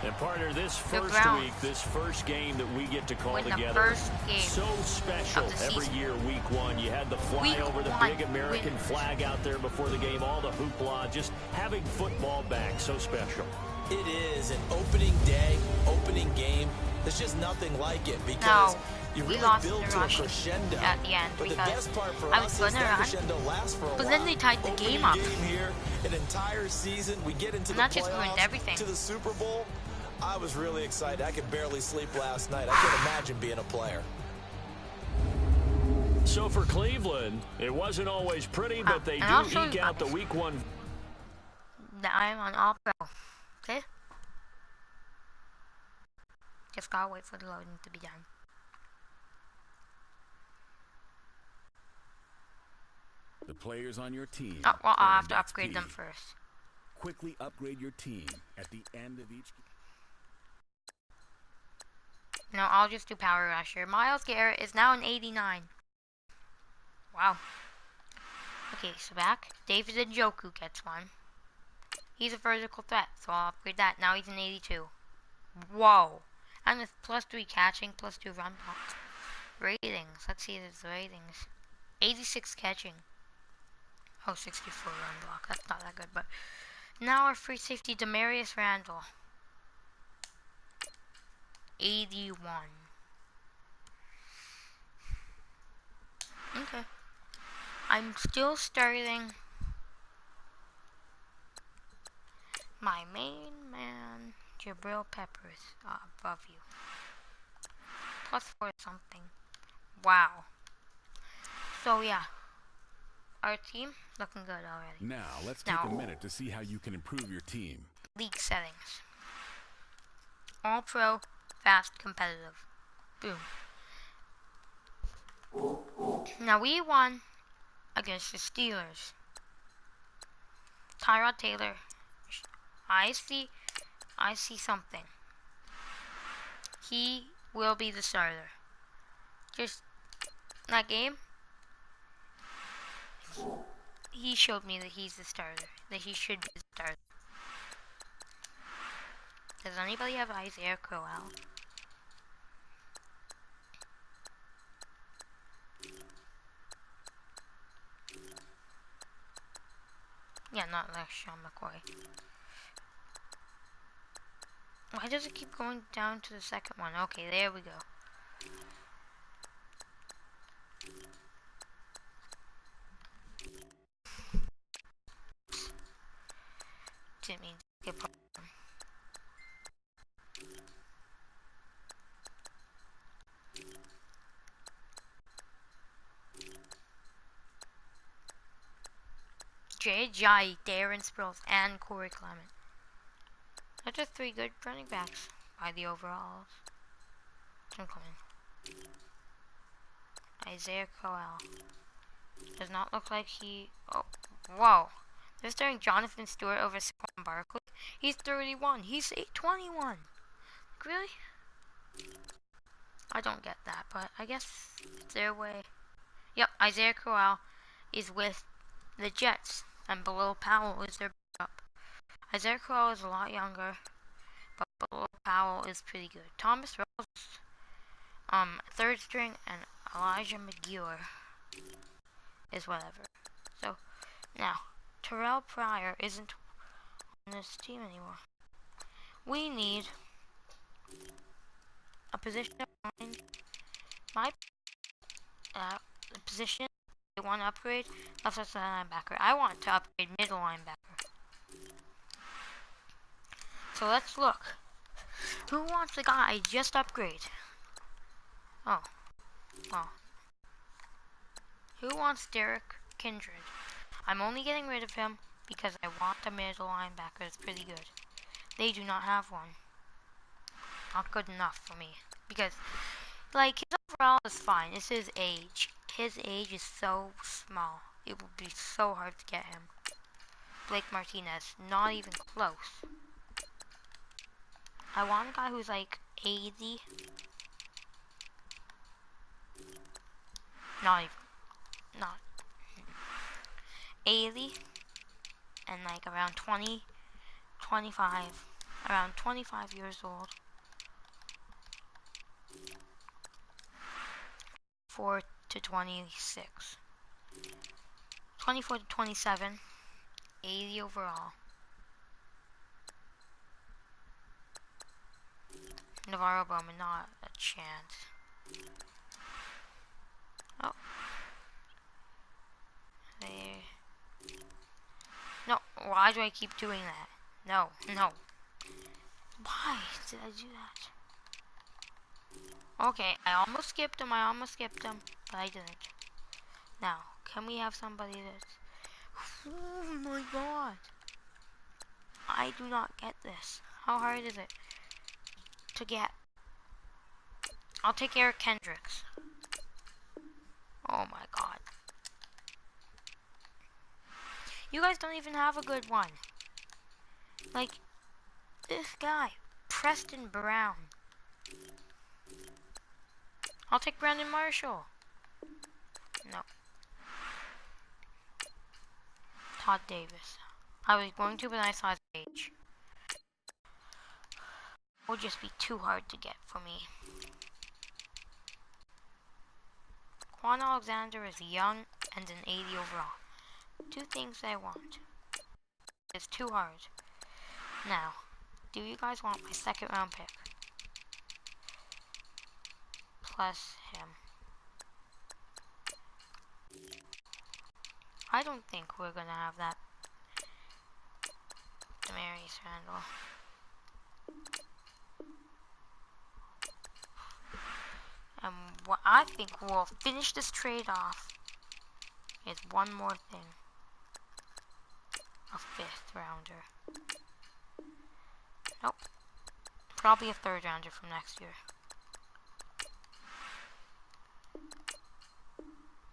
And partner, this first Browns week, this first game that we get to call win the together, first game so special. of the Every season. year, week 1, you had the Week flyover, the 1 big American win. flag out there before the game, all the hoopla, just having football back, so special. It is an opening day, opening game. There's just nothing like it because No, you we really lost build the to a rush crescendo. at the end But the because best part for I was us is gonna that run, crescendo lasts for a but while. then they tied the Opening game up. Game here, an entire season. We get into And the that just ruined playoffs, everything. to the Super Bowl. I was really excited. I could barely sleep last night. I can't imagine being a player. So for Cleveland, it wasn't always pretty, but they and I'll do show eke you- out the week 1. that I'm on All Pro. Okay? Just gotta wait for the loading to be done. The players on your team. Oh, well, I'll have to upgrade them first. Quickly upgrade your team at the end of each. No, I'll just do Power Rusher. Myles Garrett is now an 89. Wow. Okay, so back. David Njoku gets one. He's a vertical threat, so I'll upgrade that. Now he's an 82. Whoa. And with +3 catching, +2 run block. Ratings. Let's see his ratings. 86 catching. Oh, 64 run block. That's not that good, but now our free safety, Demarius Randall. 81. Okay. I'm still starting my main man, Jabril Peppers, above you. +4 something. Wow. So yeah, our team looking good already. Now let's take a minute to see how you can improve your team. League settings. All Pro, fast, competitive. Boom. Now we won against the Steelers. Tyrod Taylor. I see something. He will be the starter. Just that game, he showed me that he's the starter. That he should be the starter. Does anybody have Isaiah Crowell? Yeah, not LeSean McCoy. Why does it keep going down to the second one? Okay, there we go. Didn't mean to skip over them. J.J., Darren Sproles, and Corey Clement. Those are 3 good running backs by the overalls. Jim Clement. Isaiah Crowell. Does not look like he... Oh, whoa. They're starting Jonathan Stewart over Saquon Barkley. He's 31. He's 21. Really? I don't get that, but I guess it's their way. Yep, Isaiah Crowell is with the Jets, and Bilal Powell is their backup. Isaiah Crowell is a lot younger, but Bilal Powell is pretty good. Thomas Rose, 3rd string, and Elijah McGuire is whatever. So, now, Terrell Pryor isn't on this team anymore. We need a position of mine. My position I want to upgrade left side linebacker. I want to upgrade middle linebacker. So let's look. Who wants the guy I just upgrade? Oh, well. Who wants Derek Kindred? I'm only getting rid of him because I want a middle linebacker that's pretty good. They do not have one. Not good enough for me. Because, like, his overall is fine. It's his age. His age is so small. It will be so hard to get him. Blake Martinez, not even close. I want a guy who's like 80. Not even. Not. 80. And like around 20, 25. Around 25 years old. 4 to 26. 24 to 27. 80 overall. Navarro Bowman, not a chance. Oh. There. No, why do I keep doing that? No, no. Why did I do that? Okay, I almost skipped him, but I didn't. Now, can we have somebody that's... Oh my god. I do not get this. How hard is it to get? I'll take Eric Kendricks. Oh my god. You guys don't even have a good one. Like, this guy, Preston Brown. I'll take Brandon Marshall. No. Todd Davis. I was going to, but I saw his age. It would just be too hard to get for me. Quan Alexander is young and an 80 overall. Two things I want. It's too hard. Now, do you guys want my second round pick? Plus him. I don't think we're gonna have that. Demarius Randall. And what I think will finish this trade off is one more thing. A 5th rounder. Nope. Probably a 3rd rounder from next year.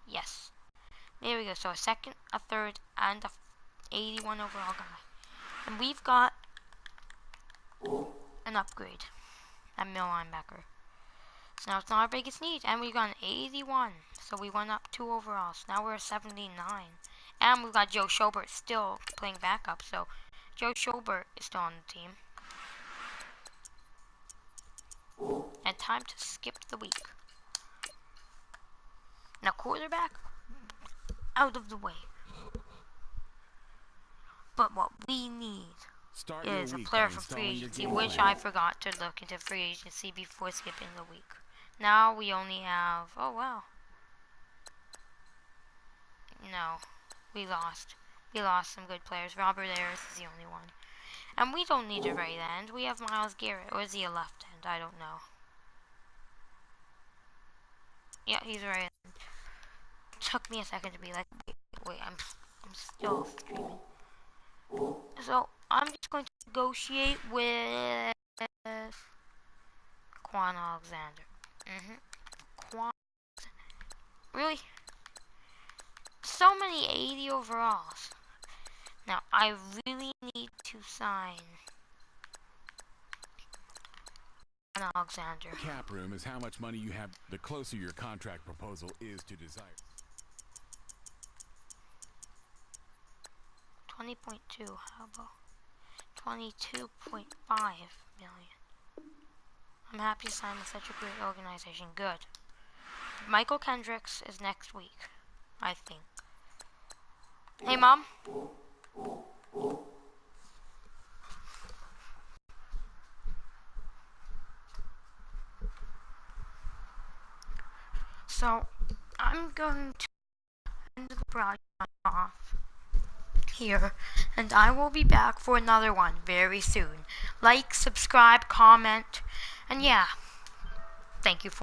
Yes. There we go. So a 2nd, a 3rd, and a 81 overall guy. And we've got an upgrade. A middle linebacker. So now it's not our biggest need. And we got an 81. So we went up 2 overalls. Now we're a 79. And we've got Joe Schobert still playing backup. So Joe Schobert is still on the team. And time to skip the week. Now quarterback, out of the way. But what we need is a player from free agency, which I forgot to look into free agency before skipping the week. Now we only have, oh wow. No, we lost. We lost some good players. Robert Harris is the only one. And we don't need a right end. We have Myles Garrett. Or is he a left end? I don't know. Yeah, he's a right end. Took me a second to be like, wait, I'm still streaming. So, I'm just going to negotiate with Quan Alexander. Quan. Really? So many 80 overalls. Now, I really need to sign Quan Alexander. Cap room is how much money you have. The closer your contract proposal is to desire. 20.2, how about 22.5 million? I'm happy to sign with such a great organization. Good. Michael Kendricks is next week, I think. Hey, Mom? So, I'm going to end the broadcast off here, and I will be back for another one very soon. Like, subscribe, comment, and yeah, thank you for